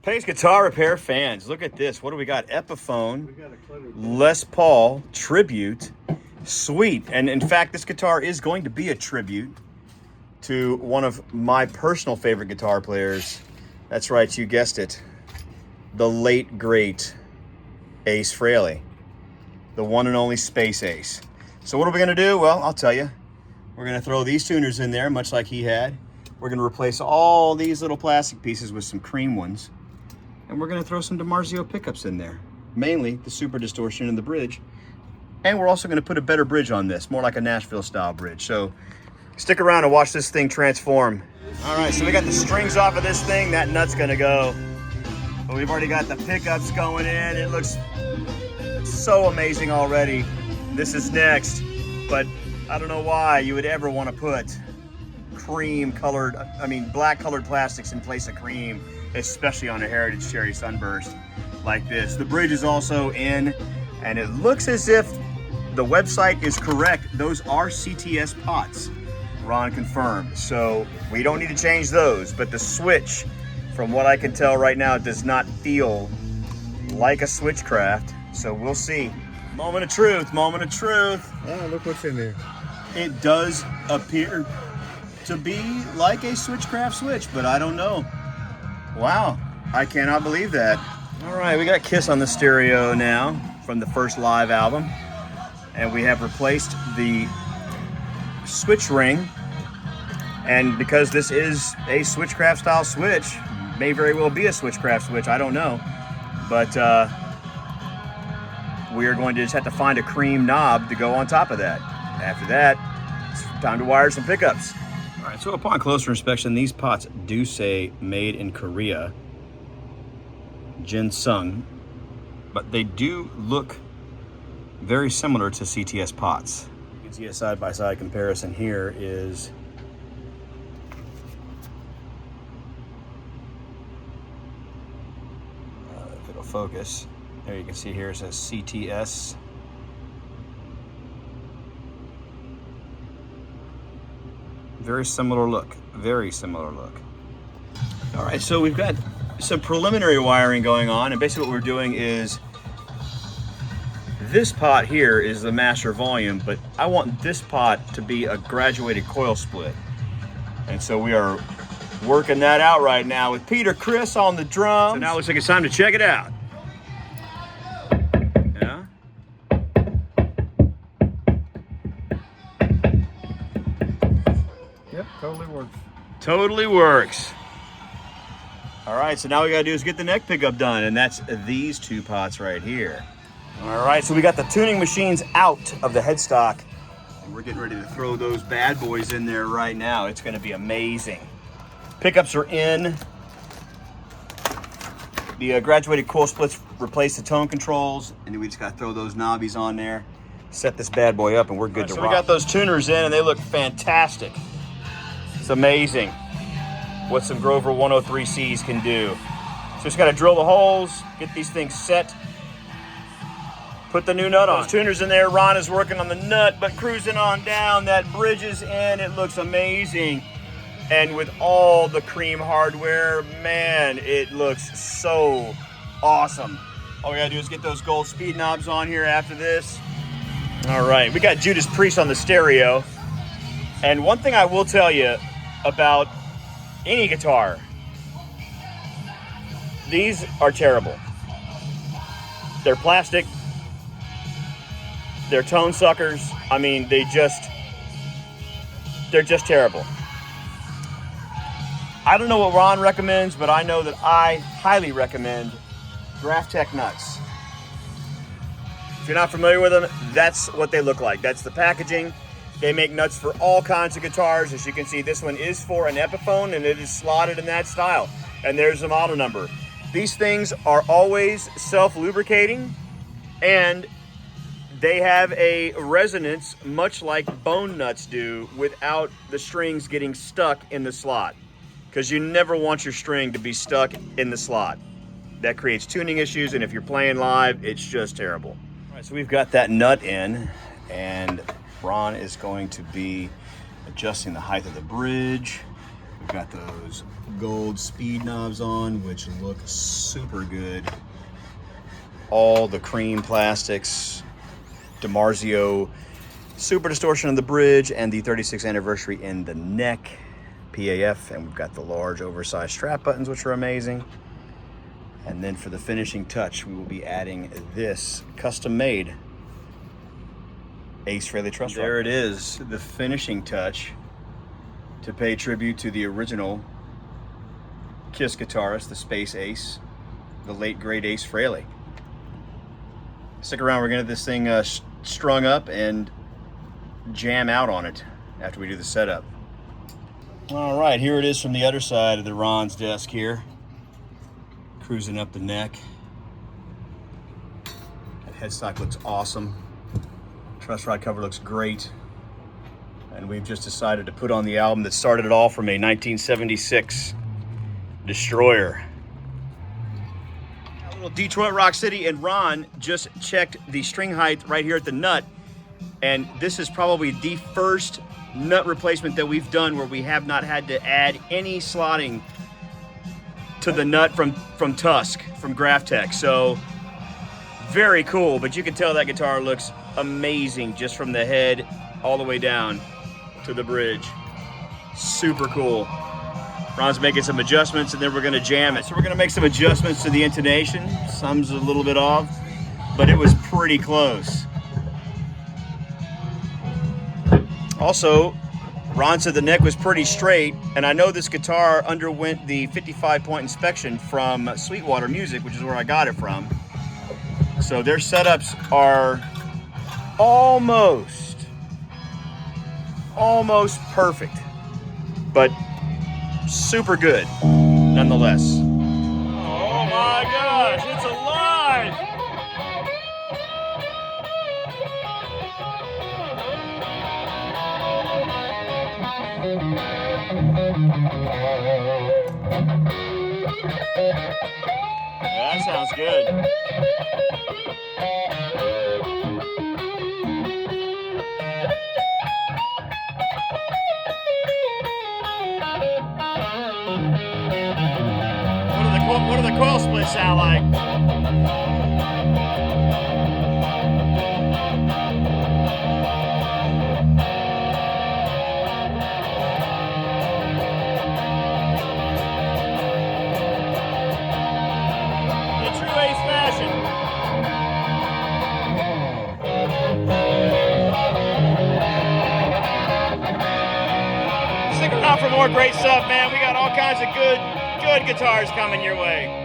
Pace Guitar Repair fans, look at this. What do we got? Epiphone Les Paul Tribute. Sweet. And in fact, this guitar is going to be a tribute to one of my personal favorite guitar players. That's right, you guessed it. The late, great Ace Frehley. The one and only Space Ace. So what are we going to do? Well, I'll tell you. We're going to throw these tuners in there, much like he had. We're going to replace all these little plastic pieces with some cream ones. And we're going to throw some DiMarzio pickups in there. Mainly the super distortion in the bridge. And we're also going to put a better bridge on this, more like a Nashville style bridge. So stick around and watch this thing transform. All right, so we got the strings off of this thing. That nut's going to go. But we've already got the pickups going in. It looks so amazing already. This is next. But I don't know why you would ever want to put black colored plastics in place of cream, especially on a Heritage Cherry Sunburst like this. The bridge is also in, and it looks as if the website is correct. Those are CTS pots. Ron confirmed. So we don't need to change those, but the switch, from what I can tell right now, does not feel like a Switchcraft. So we'll see. Moment of truth, moment of truth. Oh, look what's in there. It does appear to be like a Switchcraft switch, but I don't know. Wow, I cannot believe that. All right, we got Kiss on the stereo now from the first live album. And we have replaced the switch ring. And because this is a Switchcraft style switch, may very well be a Switchcraft switch, I don't know. But we are going to just have to find a cream knob to go on top of that. After that, it's time to wire some pickups. All right, so upon closer inspection, these pots do say made in Korea, Jinsung, but they do look very similar to CTS pots. You can see a side-by-side comparison here is if it'll focus. There you can see here it says CTS. Very similar look, very similar look. All right, so we've got some preliminary wiring going on, and basically what we're doing is this pot here is the master volume, but I want this pot to be a graduated coil split. And so we are working that out right now with Peter Criss on the drums. So now it looks like it's time to check it out. Yeah. Yep, totally works. Totally works. All right, so now what we gotta do is get the neck pickup done, and that's these two pots right here. All right, so we got the tuning machines out of the headstock, and we're getting ready to throw those bad boys in there right now. It's gonna be amazing. Pickups are in. The graduated coil splits replace the tone controls, and then we just gotta throw those knobbies on there, set this bad boy up, and we're good to rock. So we got those tuners in, and they look fantastic. It's amazing what some Grover 103Cs can do. So just gotta drill the holes, get these things set, put the new nut on. Those tuners in there, Ron is working on the nut, but cruising on down, that bridge is in, it looks amazing. And with all the cream hardware, man, it looks so awesome. All we gotta do is get those gold speed knobs on here after this. All right, we got Judas Priest on the stereo. And one thing I will tell you about any guitar, these are terrible. They're plastic, they're tone suckers. I mean, they're just terrible. I don't know what Ron recommends, but I know that I highly recommend Graphtec nuts. If you're not familiar with them, that's what they look like. That's the packaging. They make nuts for all kinds of guitars. As you can see, this one is for an Epiphone, and it is slotted in that style. And there's the model number. These things are always self-lubricating, and they have a resonance much like bone nuts do without the strings getting stuck in the slot. Because you never want your string to be stuck in the slot. That creates tuning issues, and if you're playing live, it's just terrible. All right, so we've got that nut in, and Ron is going to be adjusting the height of the bridge. got those gold speed knobs on, which look super good. All the cream plastics, DiMarzio super distortion on the bridge, and the 36th anniversary in the neck, PAF, and we've got the large oversized strap buttons, which are amazing. And then for the finishing touch, we will be adding this custom-made Ace Frehley truss rod. There it is, the finishing touch to pay tribute to the original Kiss guitarist, the Space Ace, the late great Ace Frehley. Stick around, we're gonna get this thing strung up and jam out on it after we do the setup. All right, here it is from the other side of the Ron's desk here. Cruising up the neck. That headstock looks awesome. Truss rod cover looks great. And we've just decided to put on the album that started it all from a 1976 Destroyer. A little Detroit Rock City, and Ron just checked the string height right here at the nut. And this is probably the first nut replacement that we've done where we have not had to add any slotting to the nut from Tusk, from Graphtec. So very cool, but you can tell that guitar looks amazing just from the head all the way down to the bridge. Super cool. Ron's making some adjustments and then we're gonna jam it. So we're gonna make some adjustments to the intonation. Some's a little bit off, but it was pretty close. Also, Ron said the neck was pretty straight, and I know this guitar underwent the 55-point inspection from Sweetwater Music, which is where I got it from. So their setups are almost perfect, but super good nonetheless. Oh my gosh, it's alive! Yeah, that sounds good. What do the coil splits sound like? Stick around for more great stuff, man. We got all kinds of good guitars coming your way.